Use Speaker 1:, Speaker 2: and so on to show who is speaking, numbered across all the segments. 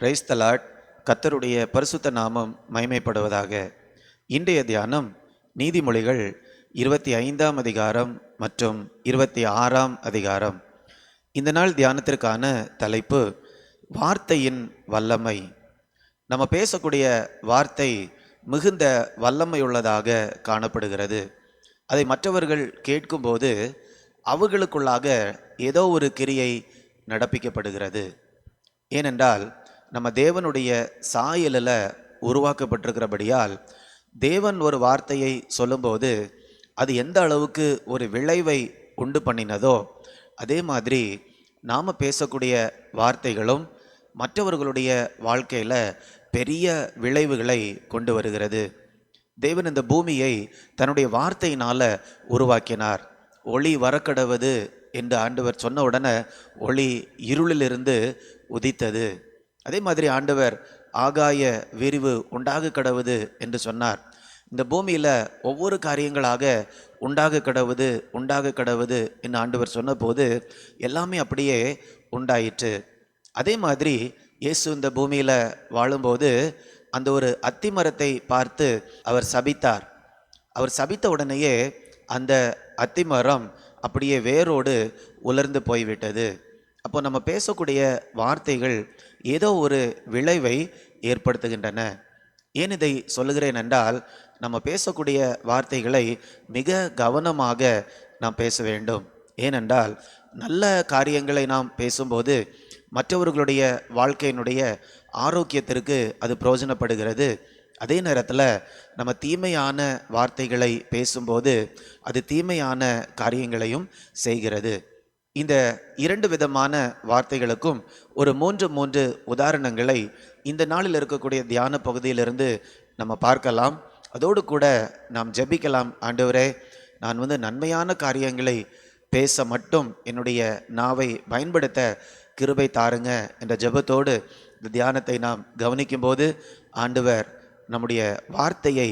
Speaker 1: Praise the Lord. கர்த்தருடைய பரிசுத்த நாமம் மகிமைப்படுவதாக. இன்றைய தியானம் நீதிமொழிகள் 25ஆம் அதிகாரம் மற்றும் 26ஆம் அதிகாரம். இந்த நாள் தியானத்திற்கான தலைப்பு வார்த்தையின் வல்லமை. நம்ம பேசக்கூடிய வார்த்தை மிகுந்த வல்லமையுள்ளதாக காணப்படுகிறது. அதை மற்றவர்கள் கேட்கும்போது அவர்களுக்குள்ளாக ஏதோ ஒரு கிரியை நடப்பிக்கப்படுகிறது. ஏனென்றால் நம்ம தேவனுடைய சாயலில் உருவாக்கப்பட்டிருக்கிறபடியால் தேவன் ஒரு வார்த்தையை சொல்லும்போது அது எந்த அளவுக்கு ஒரு விளைவை உண்டு பண்ணினதோ அதே மாதிரி நாம் பேசக்கூடிய வார்த்தைகளும் மற்றவர்களுடைய வாழ்க்கையில் பெரிய விளைவுகளை கொண்டு வருகிறது. தேவன் இந்த பூமியை தன்னுடைய வார்த்தையினால் உருவாக்கினார். ஒளி வரக்கடவது என்று ஆண்டவர் சொன்ன உடனே ஒளி இருளிலிருந்து உதித்தது. அதே மாதிரி ஆண்டவர் ஆகாய விரிவு உண்டாக கடவுது என்று சொன்னார். இந்த பூமியில் ஒவ்வொரு காரியங்களாக உண்டாக கடவுது என்று ஆண்டவர் சொன்னபோது எல்லாமே அப்படியே உண்டாயிற்று. அதே மாதிரி இயேசு இந்த பூமியில் வாழும்போது அந்த ஒரு அத்திமரத்தை பார்த்து அவர் சபித்தார். அவர் சபித்த உடனேயே அந்த அத்திமரம் அப்படியே வேரோடு உலர்ந்து போய்விட்டது. அப்போ நம்ம பேசக்கூடிய வார்த்தைகள் ஏதோ ஒரு விளைவை ஏற்படுத்துகின்றன. ஏன் இதை சொல்லுகிறேன் என்றால், நம்ம பேசக்கூடிய வார்த்தைகளை மிக கவனமாக நாம் பேச வேண்டும். ஏனென்றால் நல்ல காரியங்களை நாம் பேசும்போது மற்றவர்களுடைய வாழ்க்கையினுடைய ஆரோக்கியத்திற்கு அது பிரயோஜனப்படுகிறது. அதே நேரத்தில் நம்ம தீமையான வார்த்தைகளை பேசும்போது அது தீமையான காரியங்களையும் செய்கிறது. இந்த இரண்டு விதமான வார்த்தைகளுக்கும் ஒரு மூன்று உதாரணங்களை இந்த நாளில் இருக்கக்கூடிய தியான பகுதியிலிருந்து நம்ம பார்க்கலாம். அதோடு கூட நாம் ஜெபிக்கலாம். ஆண்டவரே, நான் நன்மையான காரியங்களை பேச மட்டும் என்னுடைய நாவை பயன்படுத்த கிருபை தாருங்க என்ற ஜெபத்தோடு இந்த தியானத்தை நாம் கவனிக்கும்போது ஆண்டவர் நம்முடைய வார்த்தையை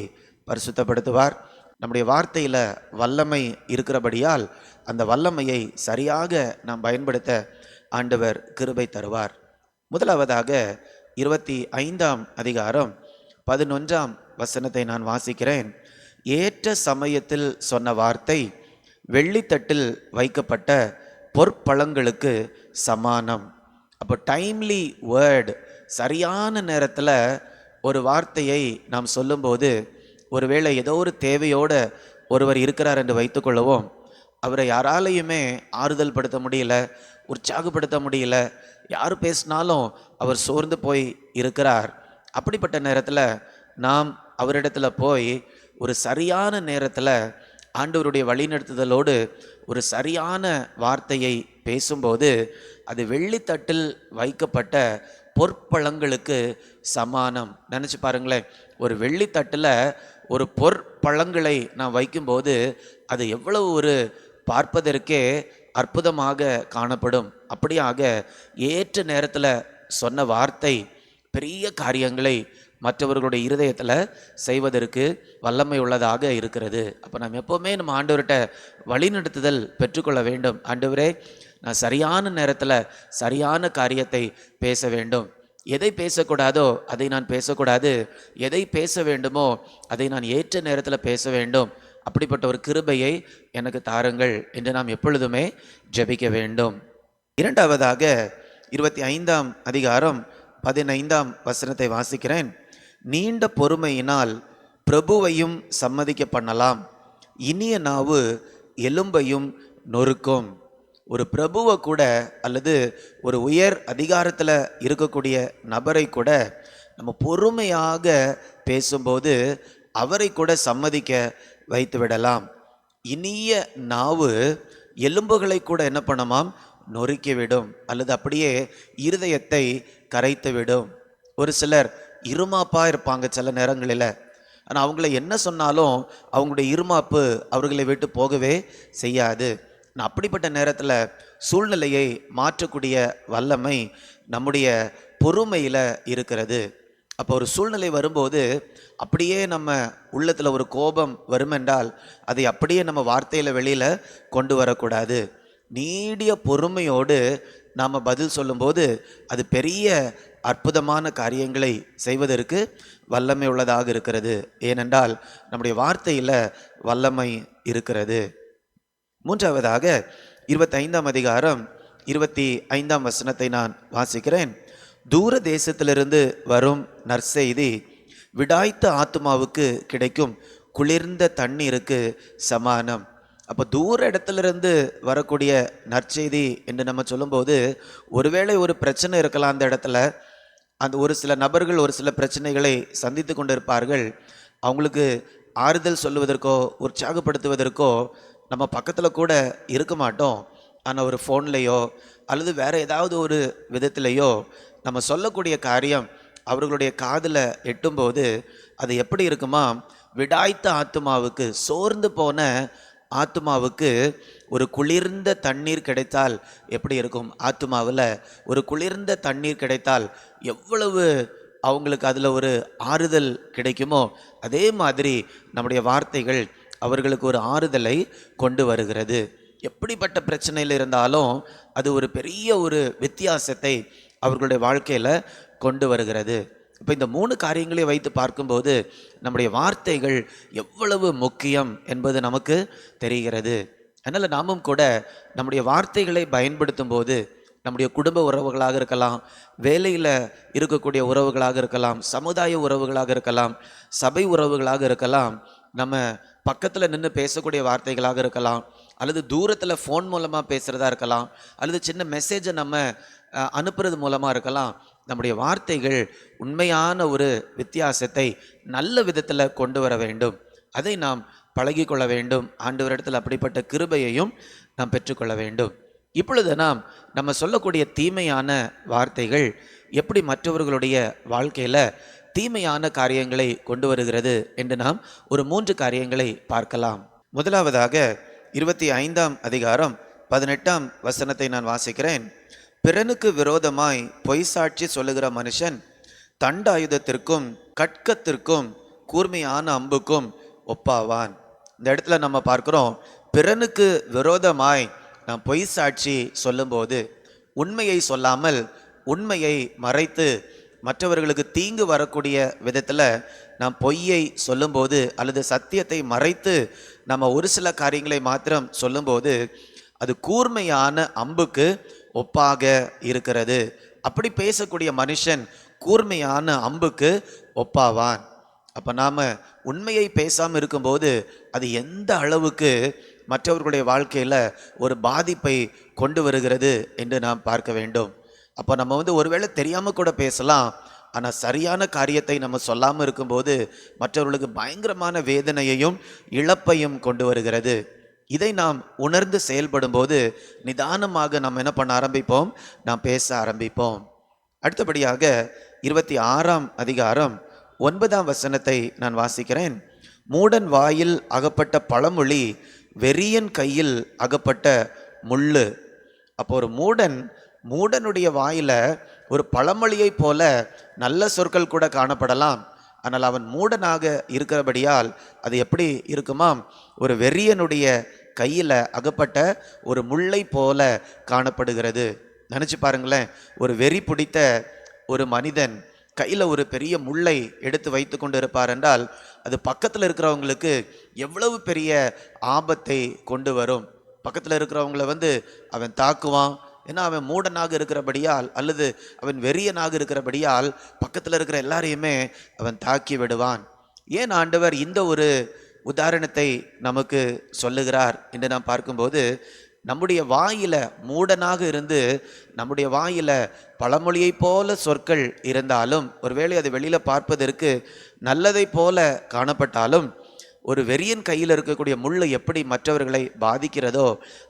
Speaker 1: பரிசுத்தப்படுத்துவார். நம்முடைய வார்த்தையில் வல்லமை இருக்கிறபடியால் அந்த வல்லமையை சரியாக நாம் பயன்படுத்த ஆண்டவர் கிருபை தருவார். முதலாவதாக 25ஆம் அதிகாரம் 11ஆம் வசனத்தை நான் வாசிக்கிறேன். ஏற்ற சமயத்தில் சொன்ன வார்த்தை வெள்ளித்தட்டில் வைக்கப்பட்ட பொற்பழங்களுக்கு சமானம். அப்போ டைம்லி வேர்டு, சரியான நேரத்தில் ஒரு வார்த்தையை நாம் சொல்லும்போது, ஒருவேளை ஏதோ ஒரு தேவையோடு ஒருவர் இருக்கிறார் என்று வைத்துக்கொள்வோம். அவரை யாராலையுமே ஆறுதல் படுத்த முடியல, உற்சாகப்படுத்த முடியல. யார் பேசினாலும் அவர் சோர்ந்து போய் இருக்கிறார். அப்படிப்பட்ட நேரத்தில் நாம் அவரிடத்துல போய் ஒரு சரியான நேரத்தில் ஆண்டவருடைய வழிநடத்துதலோடு ஒரு சரியான வார்த்தையை பேசும்போது அது வெள்ளித்தட்டில் வைக்கப்பட்ட பொற்பழங்களுக்கு சமானம். நினச்சி பாருங்களேன், ஒரு வெள்ளித்தட்டில் ஒரு பொற்பழங்களை நான் வைக்கும்போது அது எவ்வளவு ஒரு பார்ப்பதற்கே அற்புதமாக காணப்படும். அப்படியாக ஏற்ற நேரத்தில் சொன்ன வார்த்தை பெரிய காரியங்களை மற்றவர்களுடைய இருதயத்தில் செய்வதற்கு வல்லமை உள்ளதாக இருக்கிறது. அப்போ நம்ம எப்போவுமே நம்ம ஆண்டவர்கிட்ட வழிநடத்துதல் பெற்றுக்கொள்ள வேண்டும். ஆண்டவரே, நான் சரியான நேரத்தில் சரியான காரியத்தை பேச வேண்டும். எதை பேசக்கூடாதோ அதை நான் பேசக்கூடாது. எதை பேச வேண்டுமோ அதை நான் ஏற்ற நேரத்தில் பேச வேண்டும். அப்படிப்பட்ட ஒரு கிருபையை எனக்கு தாருங்கள் என்று நாம் எப்பொழுதுமே ஜெபிக்க வேண்டும். இரண்டாவதாக 25ஆம் அதிகாரம் 15ஆம் வசனத்தை வாசிக்கிறேன். நீண்ட பொறுமையினால் பிரபுவையும் சம்மதிக்க பண்ணலாம், இனிய நாவு எலும்பையும் நொறுக்கும். ஒரு பிரபுவை கூட அல்லது ஒரு உயர் அதிகாரத்தில் இருக்கக்கூடிய நபரை கூட நம்ம பொறுமையாக பேசும்போது அவரை கூட சம்மதிக்க வைத்து விடலாம். இனிய நாவு எலும்புகளை கூட என்ன பண்ணுமாம்? நொறுக்கிவிடும், அல்லது அப்படியே இருதயத்தை கரைத்து விடும். ஒரு சிலர் இருமாப்பாக இருப்பாங்க சில நேரங்களில். ஆனால் அவங்கள என்ன சொன்னாலும் அவங்களுடைய இருமாப்பு அவர்களை விட்டு போகவே செய்யாது. அப்படிப்பட்ட நேரத்தில் சூழ்நிலையை மாற்றக்கூடிய வல்லமை நம்முடைய பொறுமையில் இருக்கிறது. அப்போ ஒரு சூழ்நிலை வரும்போது அப்படியே நம்ம உள்ளத்தில் ஒரு கோபம் வருமென்றால் அதை அப்படியே நம்ம வார்த்தையில் வெளியில் கொண்டு வரக்கூடாது. நீடிய பொறுமையோடு நாம் பதில் சொல்லும்போது அது பெரிய அற்புதமான காரியங்களை செய்வதற்கு வல்லமை உள்ளதாக இருக்கிறது. ஏனென்றால் நம்முடைய வார்த்தையில் வல்லமை இருக்கிறது. மூன்றாவதாக 25ஆம் அதிகாரம் 25ஆம் வசனத்தை நான் வாசிக்கிறேன். தூர தேசத்திலிருந்து வரும் நற்செய்தி விடாய்த்த ஆத்துமாவுக்கு கிடைக்கும் குளிர்ந்த தண்ணீருக்கு சமானம். அப்போ தூர இடத்துலேருந்து வரக்கூடிய நற்செய்தி என்று நம்ம சொல்லும்போது, ஒருவேளை ஒரு பிரச்சனை இருக்கலாம் அந்த இடத்துல. அந்த ஒரு சில நபர்கள் ஒரு சில பிரச்சனைகளை சந்தித்து கொண்டிருப்பார்கள். அவங்களுக்கு ஆறுதல் சொல்லுவதற்கோ உற்சாகப்படுத்துவதற்கோ நம்ம பக்கத்தில் கூட இருக்க மாட்டோம். ஆனால் ஒரு ஃபோன்லேயோ அல்லது வேறு ஏதாவது ஒரு விதத்திலேயோ நம்ம சொல்லக்கூடிய காரியம் அவர்களுடைய காதில் எட்டும்போது அது எப்படி இருக்குமா, விடாய்த்த ஆத்துமாவுக்கு, சோர்ந்து போன ஆத்துமாவுக்கு ஒரு குளிர்ந்த தண்ணீர் கிடைத்தால் எப்படி இருக்கும்? ஆத்துமாவில் ஒரு குளிர்ந்த தண்ணீர் கிடைத்தால் எவ்வளவு அவங்களுக்கு அதில் ஒரு ஆறுதல் கிடைக்குமோ, அதே மாதிரி நம்முடைய வார்த்தைகள் அவர்களுக்கு ஒரு ஆறுதலை கொண்டு வருகிறது. எப்படிப்பட்ட பிரச்சனையில் இருந்தாலும் அது ஒரு பெரிய ஒரு வித்தியாசத்தை அவர்களுடைய வாழ்க்கையில் கொண்டு வருகிறது. இப்போ இந்த 3 காரியங்களை வைத்து பார்க்கும்போது நம்முடைய வார்த்தைகள் எவ்வளவு முக்கியம் என்பது நமக்கு தெரிகிறது. அதனால் நாமும் கூட நம்முடைய வார்த்தைகளை பயன்படுத்தும் போது நம்முடைய குடும்ப உறவுகளாக இருக்கலாம், வேலையில் இருக்கக்கூடிய உறவுகளாக இருக்கலாம், சமுதாய உறவுகளாக இருக்கலாம், சபை உறவுகளாக இருக்கலாம், நம்ம பக்கத்தில் நின்று பேசக்கூடிய வார்த்தைகளாக இருக்கலாம், அல்லது தூரத்தில் ஃபோன் மூலமாக பேசுகிறதா இருக்கலாம், அல்லது சின்ன மெசேஜை நம்ம அனுப்புறது மூலமாக இருக்கலாம். நம்முடைய வார்த்தைகள் உண்மையான ஒரு வித்தியாசத்தை நல்ல விதத்தில் கொண்டு வர வேண்டும். அதை நாம் பழகி கொள்ள வேண்டும். ஆண்டவரிடத்தில் அப்படிப்பட்ட கிருபையையும் நாம் பெற்றுக்கொள்ள வேண்டும். இப்பொழுது நம்ம சொல்லக்கூடிய தீமையான வார்த்தைகள் எப்படி மற்றவர்களுடைய வாழ்க்கையில் தீமையான காரியங்களை கொண்டு வருகிறது என்று நாம் ஒரு 3 காரியங்களை பார்க்கலாம். முதலாவதாக 25ஆம் அதிகாரம் 18ஆம் வசனத்தை நான் வாசிக்கிறேன். பிறனுக்கு விரோதமாய் பொய் சாட்சி சொல்லுகிற மனுஷன் தண்டாயுதத்திற்கும் கட்கத்திற்கும் கூர்மையான அம்புக்கும் ஒப்பாவான். இந்த இடத்துல நம்ம பார்க்கிறோம், பிறனுக்கு விரோதமாய் நாம் பொய் சாட்சி சொல்லும்போது உண்மையை சொல்லாமல் உண்மையை மறைத்து மற்றவர்களுக்கு தீங்கு வரக்கூடிய விதத்தில் நாம் பொய்யை சொல்லும்போது அல்லது சத்தியத்தை மறைத்து நம்ம ஒரு சில காரியங்களை மாத்திரம் சொல்லும்போது அது கூர்மையான அம்புக்கு ஒப்பாக இருக்கிறது. அப்படி பேசக்கூடிய மனுஷன் கூர்மையான அம்புக்கு ஒப்பாவான். அப்போ நாம் உண்மையை பேசாமல் இருக்கும்போது அது எந்த அளவுக்கு மற்றவர்களுடைய வாழ்க்கையில் ஒரு பாதிப்பை கொண்டு வருகிறது என்று நாம் பார்க்க வேண்டும். அப்போ நம்ம ஒருவேளை தெரியாமல் கூட பேசலாம், ஆனால் சரியான காரியத்தை நம்ம சொல்லாமல் இருக்கும்போது மற்றவர்களுக்கு பயங்கரமான வேதனையையும் இழப்பையும் கொண்டு வருகிறது. இதை நாம் உணர்ந்து செயல்படும் போது நிதானமாக நாம் என்ன பண்ண ஆரம்பிப்போம்? நாம் பேச ஆரம்பிப்போம். அடுத்தபடியாக 26ஆம் அதிகாரம் 9ஆம் வசனத்தை நான் வாசிக்கிறேன். மூடன் வாயில் அகப்பட்ட பழமொழி வெறியன் கையில் அகப்பட்ட முள்ளு. அப்போ ஒரு மூடனுடைய வாயில ஒரு பழமொழியை போல நல்ல சொற்கள் கூட காணப்படலாம். ஆனால் அவன் மூடனாக இருக்கிறபடியால் அது எப்படி இருக்குமாம்? ஒரு வெறியனுடைய கையில் அகப்பட்ட ஒரு முள்ளை போல காணப்படுகிறது. நினச்சி பாருங்களேன், ஒரு வெறி பிடித்த ஒரு மனிதன் கையில் ஒரு பெரிய முள்ளை எடுத்து வைத்து கொண்டு இருப்பார் என்றால் அது பக்கத்தில் இருக்கிறவங்களுக்கு எவ்வளவு பெரிய ஆபத்தை கொண்டு வரும். பக்கத்தில் இருக்கிறவங்கள அவன் தாக்குவான். ஏன்னா அவன் மூடனாக இருக்கிறபடியால் அல்லது அவன் வெறியனாக இருக்கிறபடியால் பக்கத்தில் இருக்கிற எல்லாரையுமே அவன் தாக்கி விடுவான். ஏன் ஆண்டவர் இந்த ஒரு உதாரணத்தை நமக்கு சொல்லுகிறார் என்று நாம் பார்க்கும்போது, நம்முடைய வாயில மூடனாக இருந்து நம்முடைய வாயில பழமொழியை போல சொற்கள் இருந்தாலும், ஒருவேளை அது வெளியில பார்ப்பதற்கு நல்லதை போல காணப்பட்டாலும், ஒரு வெறியன் கையில் இருக்கக்கூடிய முள்ளை எப்படி மற்றவர்களை பாதிக்கிறதோ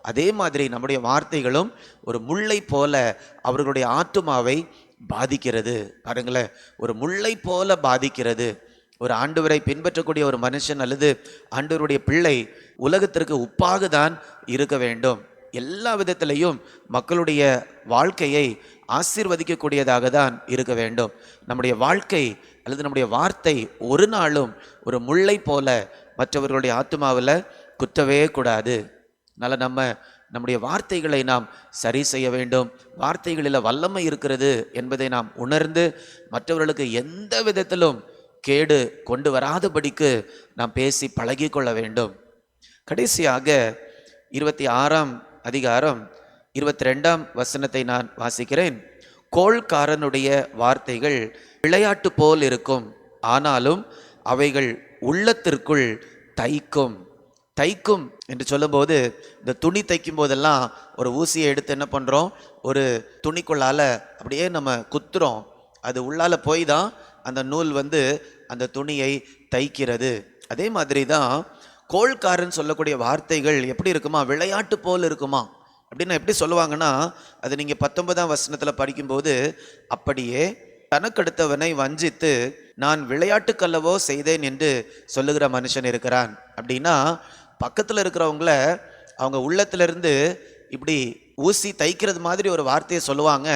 Speaker 1: அதே மாதிரி நம்முடைய வார்த்தைகளும் ஒரு முள்ளை போல அவர்களுடைய ஆத்துமாவை பாதிக்கிறது. பாருங்களேன், ஒரு முள்ளை போல பாதிக்கிறது. ஒரு ஆண்டவரை பின்பற்றக்கூடிய ஒரு மனுஷன் அல்லது ஆண்டவருடைய பிள்ளை உலகத்திற்கு உப்பாக தான் இருக்க வேண்டும். எல்லா விதத்திலையும் மக்களுடைய வாழ்க்கையை ஆசீர்வதிக்கக்கூடியதாக தான் இருக்க வேண்டும். நம்முடைய வாழ்க்கை அல்லது நம்முடைய வார்த்தை ஒரு நாளும் ஒரு முள்ளை போல மற்றவர்களுடைய ஆத்துமாவில் குத்தவே கூடாது. அதனால் நம்ம நம்முடைய வார்த்தைகளை நாம் சரி செய்ய வேண்டும். வார்த்தைகளில் வல்லமை இருக்கிறது என்பதை நாம் உணர்ந்து மற்றவர்களுக்கு எந்த விதத்திலும் கேடு கொண்டு வராதபடிக்கு நாம் பேசி பழகி கொள்ள வேண்டும். கடைசியாக 26ஆம் அதிகாரம் 22ஆம் வசனத்தை நான் வாசிக்கிறேன். கோள்காரனுடைய வார்த்தைகள் விளையாட்டு போல் இருக்கும், ஆனாலும் அவைகள் உள்ளத்திற்குள் தைக்கும். தைக்கும் என்று சொல்லும்போது, இந்த துணி தைக்கும் போதெல்லாம் ஒரு ஊசியை எடுத்து என்ன பண்ணுறோம், ஒரு துணிக்குள்ளால அப்படியே நம்ம குத்துறோம். அது உள்ளால போய் தான் அந்த நூல் அந்த துணியை தைக்கிறது. அதே மாதிரி தான் கோள்காரன் சொல்லக்கூடிய வார்த்தைகள் எப்படி இருக்குமா, விளையாட்டு போல் இருக்குமா. அப்படின்னா எப்படி சொல்லுவாங்கன்னா, அது நீங்கள் 19ஆம் வசனத்தில் படிக்கும்போது, அப்படியே தனக்கடுத்தவனை வஞ்சித்து நான் விளையாட்டுக்கல்லவோ செய்தேன் என்று சொல்லுகிற மனுஷன் இருக்கிறான். அப்படின்னா பக்கத்தில் இருக்கிறவங்கள அவங்க உள்ளத்திலிருந்து இப்படி ஊசி தைக்கிறது மாதிரி ஒரு வார்த்தையை சொல்லுவாங்க.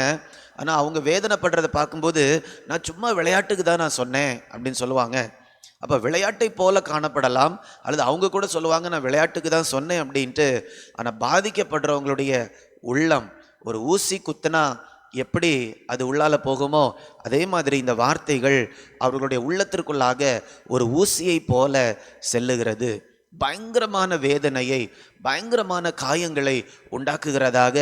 Speaker 1: ஆனால் அவங்க வேதனைப்படுறதை பார்க்கும்போது, நான் சும்மா விளையாட்டுக்கு தான் நான் சொன்னேன் அப்படின்னு சொல்லுவாங்க. அப்போ விளையாட்டை போல காணப்படலாம், அல்லது அவங்க கூட சொல்லுவாங்க நான் விளையாட்டுக்கு தான் சொன்னேன் அப்படின்ட்டு. ஆனால் பாதிக்கப்படுறவங்களுடைய உள்ளம் ஒரு ஊசி குத்துனா எப்படி அது உள்ளால போகுமோ, அதே மாதிரி இந்த வார்த்தைகள் அவர்களுடைய உள்ளத்திற்குள்ளாக ஒரு ஊசியை போல செல்லுகிறது. பயங்கரமான வேதனையை, பயங்கரமான காயங்களை உண்டாக்குகிறதாக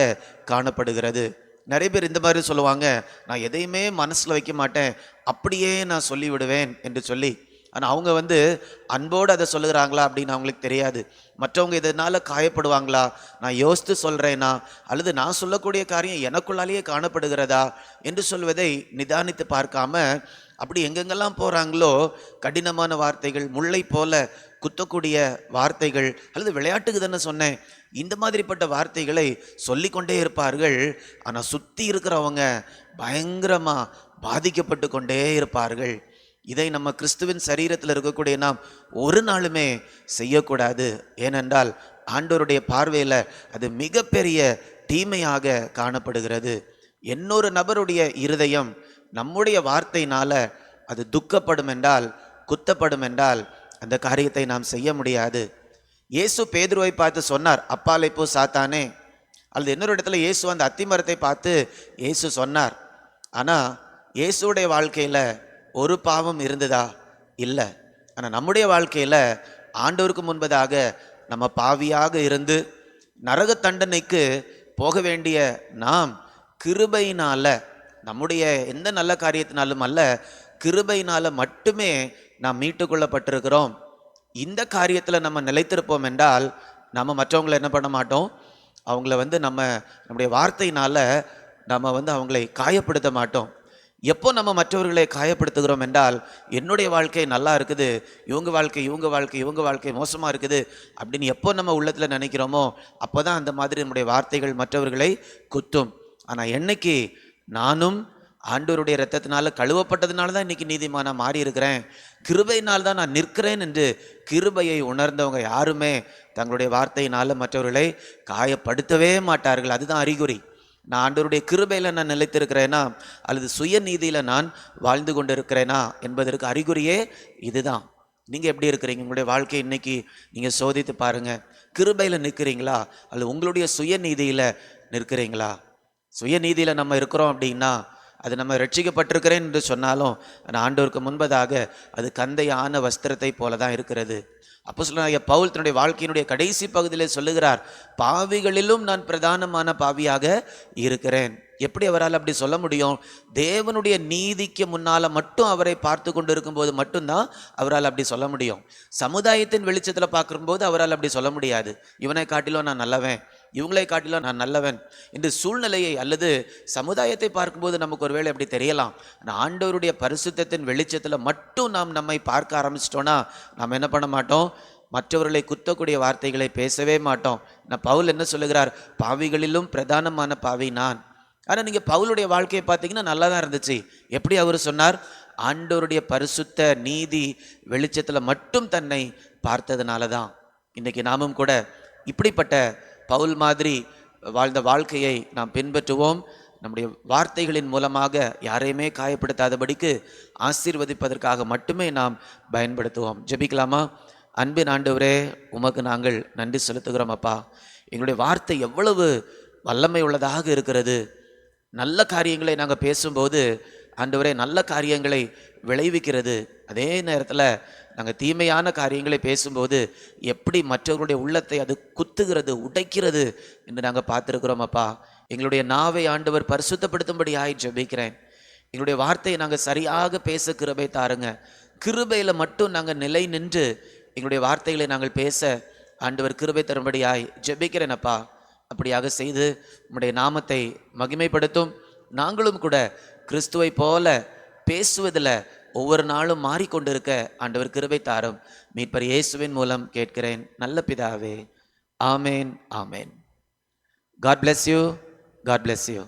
Speaker 1: காணப்படுகிறது. நிறைய பேர் இந்த மாதிரி சொல்லுவாங்க, நான் எதையுமே மனசில் வைக்க மாட்டேன், அப்படியே நான் சொல்லிவிடுவேன் என்று சொல்லி. ஆனால் அவங்க அன்போடு அதை சொல்லுகிறாங்களா அப்படின்னு அவங்களுக்கு தெரியாது. மற்றவங்க இதனால் காயப்படுவாங்களா, நான் யோசித்து சொல்கிறேனா, அல்லது நான் சொல்லக்கூடிய காரியம் எனக்குள்ளாலேயே காணப்படுகிறதா என்று சொல்வதை நிதானித்து பார்க்காம அப்படி எங்கெங்கெல்லாம் போகிறாங்களோ கடினமான வார்த்தைகள், முல்லை போல குத்தக்கூடிய வார்த்தைகள், அல்லது விளையாட்டுக்கு தானே சொன்னேன், இந்த மாதிரிப்பட்ட வார்த்தைகளை சொல்லிக்கொண்டே இருப்பார்கள். ஆனால் சுற்றி இருக்கிறவங்க பயங்கரமாக பாதிக்கப்பட்டு கொண்டே இருப்பார்கள். இதை நம்ம கிறிஸ்துவின் சரீரத்தில் இருக்கக்கூடிய நாம் ஒரு நாளுமே செய்யக்கூடாது. ஏனென்றால் ஆண்டவருடைய பார்வையில் அது மிகப்பெரிய தீமையாக காணப்படுகிறது. இன்னொரு நபருடைய இருதயம் நம்முடைய வார்த்தையினால அது துக்கப்படும் என்றால், குத்தப்படும் என்றால், அந்த காரியத்தை நாம் செய்ய முடியாது. இயேசு பேதுருவை பார்த்து சொன்னார், அப்பாலை போ சாத்தானே. அல்லது இன்னொரு இடத்துல இயேசு அந்த அத்திமரத்தை பார்த்து இயேசு சொன்னார். ஆனால் இயேசுடைய வாழ்க்கையில் ஒரு பாவம் இருந்ததா? இல்லை. ஆனால் நம்முடைய வாழ்க்கையில் ஆண்டவருக்கு முன்பதாக நம்ம பாவியாக இருந்து நரக தண்டனைக்கு போக வேண்டிய நாம் கிருபையினால, நம்முடைய எந்த நல்ல காரியத்தினாலும் அல்ல, கிருபையினால மட்டுமே நாம் மீட்டுக்கொள்ளப்பட்டிருக்கிறோம். இந்த காரியத்தில் நம்ம நிலைத்திருப்போம் என்றால் நம்ம மற்றவங்களை என்ன பண்ண மாட்டோம், அவங்கள நம்முடைய வார்த்தையினால நம்ம அவங்களை காயப்படுத்த மாட்டோம். எப்போ நம்ம மற்றவர்களை காயப்படுத்துகிறோம் என்றால், என்னுடைய வாழ்க்கை நல்லா இருக்குது, இவங்க வாழ்க்கை மோசமாக இருக்குது அப்படின்னு எப்போ நம்ம உள்ளத்தில் நினைக்கிறோமோ அப்போ தான் அந்த மாதிரி நம்முடைய வார்த்தைகள் மற்றவர்களை குத்தும். ஆனால் என்னைக்கு நானும் ஆண்டவருடைய இரத்தத்தினால கழுவப்பட்டதுனால தான் இன்றைக்கி நீதிமானாக மாறி இருக்கிறேன், கிருபையினால் தான் நான் நிற்கிறேன் என்று கிருபையை உணர்ந்தவங்க யாருமே தங்களுடைய வார்த்தையினால் மற்றவர்களை காயப்படுத்தவே மாட்டார்கள். அதுதான் அறிகுறி. நான் ஆண்டவருடைய கிருபையில் நான் நிலைத்திருக்கிறேனா அல்லது சுயநீதியில் நான் வாழ்ந்து கொண்டு இருக்கிறேனா என்பதற்கு அறிகுறியே இதுதான். நீங்கள் எப்படி இருக்கிறீங்க? உங்களுடைய வாழ்க்கை இன்னைக்கு நீங்கள் சோதித்து பாருங்கள். கிருபையில் நிற்கிறீங்களா அல்லது உங்களுடைய சுயநீதியில் நிற்கிறீங்களா? சுயநீதியில் நம்ம இருக்கிறோம் அப்படின்னா அது நம்ம ரட்சிக்கப்பட்டிருக்கிறேன் என்று சொன்னாலும் ஆண்டவருக்கு முன்பதாக அது கந்தையான வஸ்திரத்தை போல தான் இருக்கிறது. அப்போஸ்தலனாகிய பவுல் தன்னுடைய வாழ்க்கையினுடைய கடைசி பகுதியிலே சொல்லுகிறார், பாவிகளிலும் நான் பிரதானமான பாவியாக இருக்கிறேன். எப்படி அவரால் அப்படி சொல்ல முடியும்? தேவனுடைய நீதிக்கு முன்னால் மட்டும் அவரை பார்த்து கொண்டு இருக்கும்போது மட்டும்தான் அவரால் அப்படி சொல்ல முடியும். சமுதாயத்தின் வெளிச்சத்தில் பார்க்கும்போது அவரால் அப்படி சொல்ல முடியாது. இவனை காட்டிலும் நான் நல்லவன், இவங்களை காட்டிலும் நான் நல்லவன் என்று சூழ்நிலையை அல்லது சமுதாயத்தை பார்க்கும்போது நமக்கு ஒருவேளை அப்படி தெரியலாம். ஆனால் ஆண்டவருடைய பரிசுத்தத்தின் வெளிச்சத்தில் மட்டும் நாம் நம்மை பார்க்க ஆரம்பிச்சிட்டோன்னா நாம் என்ன பண்ண மாட்டோம், மற்றவர்களை குத்தக்கூடிய வார்த்தைகளை பேசவே மாட்டோம். நான் பவுல் என்ன சொல்லுகிறார், பாவிகளிலும் பிரதானமான பாவி நான். ஆனால் நீங்கள் பவுலுடைய வாழ்க்கையை பார்த்தீங்கன்னா நல்லா தான் இருந்துச்சு. எப்படி அவர் சொன்னார்? ஆண்டவருடைய பரிசுத்த நீதி வெளிச்சத்தில் மட்டும் தன்னை பார்த்ததுனால தான். இன்றைக்கி நாமும் கூட இப்படிப்பட்ட பவுல் மாதிரி வாழ்ந்த வாழ்க்கையை நாம் பின்பற்றுவோம். நம்முடைய வார்த்தைகளின் மூலமாக யாரையுமே காயப்படுத்தாதபடிக்கு ஆசீர்வதிப்பதற்காக மட்டுமே நாம் பயன்படுத்துவோம். ஜெபிக்கலாமா? அன்பின் ஆண்டவரே, உமக்கு நாங்கள் நன்றி செலுத்துகிறோம் அப்பா. எங்களுடைய வார்த்தை எவ்வளவு வல்லமை உள்ளதாக இருக்கிறது. நல்ல காரியங்களை நாங்கள் பேசும்போது ஆண்டவரே நல்ல காரியங்களை விளைவிக்கிறது. அதே நேரத்தில் நாங்கள் தீமையான காரியங்களை பேசும்போது எப்படி மற்றவர்களுடைய உள்ளத்தை அது குத்துகிறது, உடைக்கிறது என்று நாங்கள் பார்த்துருக்குறோம் அப்பா. எங்களுடைய நாவை ஆண்டவர் பரிசுத்தப்படுத்தும்படியாய் ஜெபிக்கிறேன். எங்களுடைய வார்த்தையை நாங்கள் சரியாக பேச கிருபை தாருங்க. கிருபையில் மட்டும் நாங்கள் நிலை நின்று எங்களுடைய வார்த்தைகளை நாங்கள் பேச ஆண்டவர் கிருபை தரும்படியாய் ஜெபிக்கிறேன் அப்பா. அப்படியாக செய்து உம்முடைய நாமத்தை மகிமைப்படுத்தும். நாங்களும் கூட கிறிஸ்துவை போல பேசுவதில் ஒவ்வொரு நாளும் மாறிக்கொண்டிருக்க ஆண்டவர் கிருபை தாரும். மீட்பர் இயேசுவின் மூலம் கேட்கிறேன் நல்ல பிதாவே. ஆமேன், ஆமேன். God bless you. God bless you.